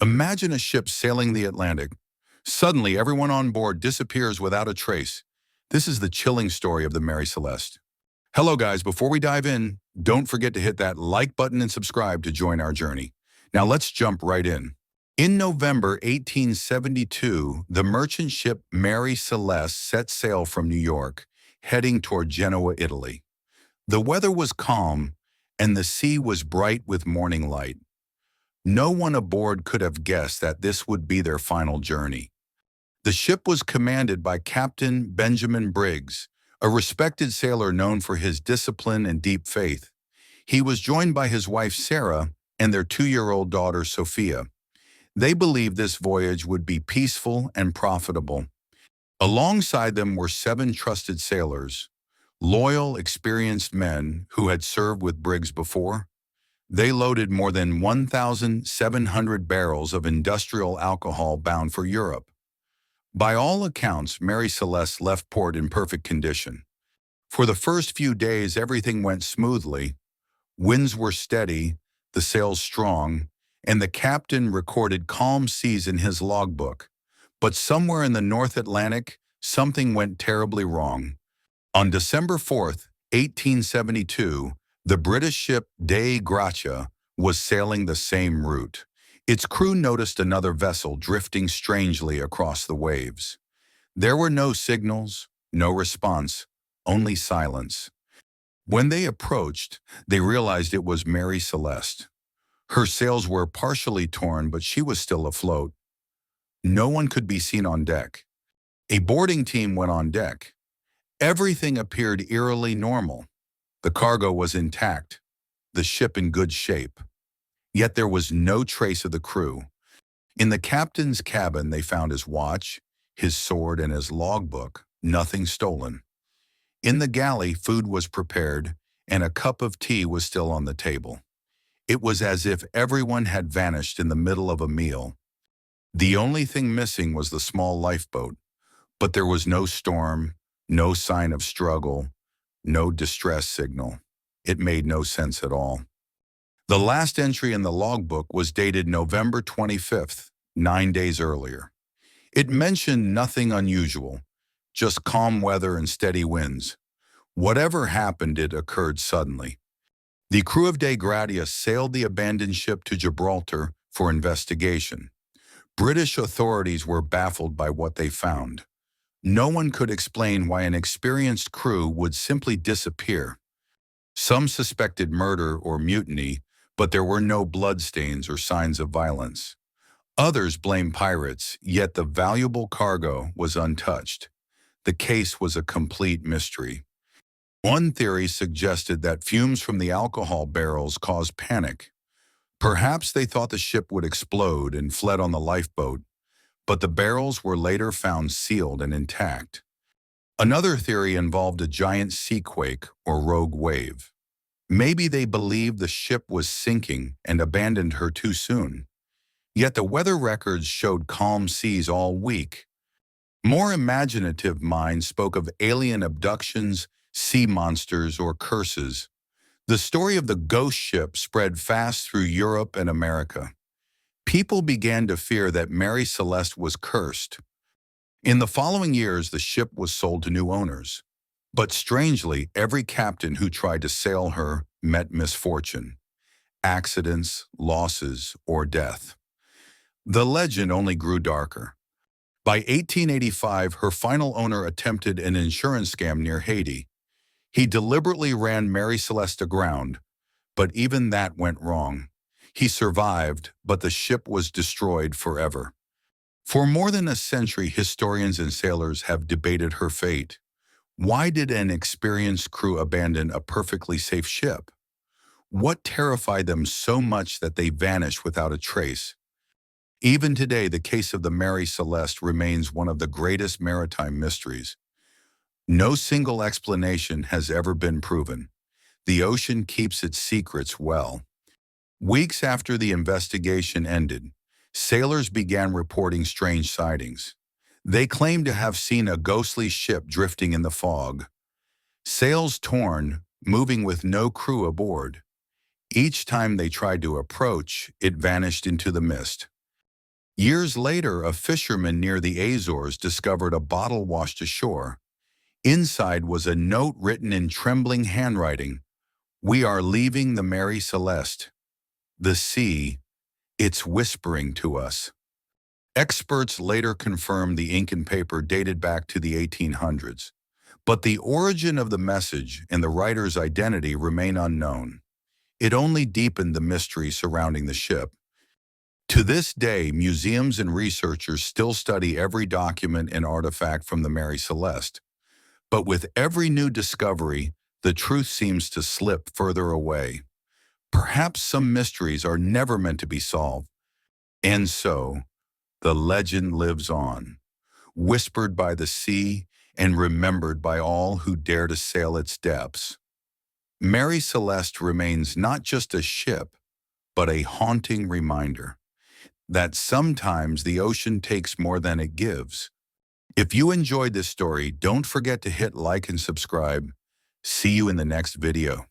Imagine a ship sailing the Atlantic. Suddenly, everyone on board disappears without a trace. This is the chilling story of the Mary Celeste. Hello guys, before we dive in, don't forget to hit that like button and subscribe to join our journey. Now let's jump right in. In November 1872, the merchant ship Mary Celeste set sail from New York, heading toward Genoa, Italy. The weather was calm, and the sea was bright with morning light. No one aboard could have guessed that this would be their final journey. The ship was commanded by Captain Benjamin Briggs, a respected sailor known for his discipline and deep faith. He was joined by his wife Sarah and their 2-year-old daughter Sophia. They believed this voyage would be peaceful and profitable. Alongside them were 7 trusted sailors, loyal, experienced men who had served with Briggs before. They loaded more than 1,700 barrels of industrial alcohol bound for Europe. By all accounts, Mary Celeste left port in perfect condition. For the first few days, everything went smoothly. Winds were steady, the sails strong, and the captain recorded calm seas in his logbook. But somewhere in the North Atlantic, something went terribly wrong. On December 4th, 1872, the British ship Dei Gratia was sailing the same route. Its crew noticed another vessel drifting strangely across the waves. There were no signals, no response, only silence. When they approached, they realized it was Mary Celeste. Her sails were partially torn, but she was still afloat. No one could be seen on deck. A boarding team went on deck. Everything appeared eerily normal. The cargo was intact, the ship in good shape. Yet there was no trace of the crew. In the captain's cabin, they found his watch, his sword, and his logbook, nothing stolen. In the galley, food was prepared, and a cup of tea was still on the table. It was as if everyone had vanished in the middle of a meal. The only thing missing was the small lifeboat, but there was no storm, no sign of struggle, no distress signal. It made no sense at all. The last entry in the logbook was dated November 25th, 9 days earlier. It mentioned nothing unusual, just calm weather and steady winds. Whatever happened, it occurred suddenly. The crew of Dei Gratia sailed the abandoned ship to Gibraltar for investigation. British authorities were baffled by what they found. No one could explain why an experienced crew would simply disappear. Some suspected murder or mutiny, but there were no bloodstains or signs of violence. Others blamed pirates, yet the valuable cargo was untouched. The case was a complete mystery. One theory suggested that fumes from the alcohol barrels caused panic. Perhaps they thought the ship would explode and fled on the lifeboat, but the barrels were later found sealed and intact. Another theory involved a giant seaquake or rogue wave. Maybe they believed the ship was sinking and abandoned her too soon. Yet the weather records showed calm seas all week. More imaginative minds spoke of alien abductions, sea monsters, or curses. The story of the ghost ship spread fast through Europe and America. People began to fear that Mary Celeste was cursed. In the following years, the ship was sold to new owners. But strangely, every captain who tried to sail her met misfortune, accidents, losses, or death. The legend only grew darker. By 1885, her final owner attempted an insurance scam near Haiti. He deliberately ran Mary Celeste aground, but even that went wrong. He survived, but the ship was destroyed forever. For more than a century, historians and sailors have debated her fate. Why did an experienced crew abandon a perfectly safe ship? What terrified them so much that they vanished without a trace? Even today, the case of the Mary Celeste remains one of the greatest maritime mysteries. No single explanation has ever been proven. The ocean keeps its secrets well. Weeks after the investigation ended, sailors began reporting strange sightings. They claimed to have seen a ghostly ship drifting in the fog, sails torn, moving with no crew aboard. Each time they tried to approach, it vanished into the mist. Years later, a fisherman near the Azores discovered a bottle washed ashore. Inside was a note written in trembling handwriting. "We are leaving the Mary Celeste. The sea, it's whispering to us." Experts later confirmed the ink and paper dated back to the 1800s, but the origin of the message and the writer's identity remain unknown. It only deepened the mystery surrounding the ship. To this day, museums and researchers still study every document and artifact from the Mary Celeste. But with every new discovery, the truth seems to slip further away. Perhaps some mysteries are never meant to be solved. And so, the legend lives on, whispered by the sea and remembered by all who dare to sail its depths. Mary Celeste remains not just a ship, but a haunting reminder that sometimes the ocean takes more than it gives. If you enjoyed this story, don't forget to hit like and subscribe. See you in the next video.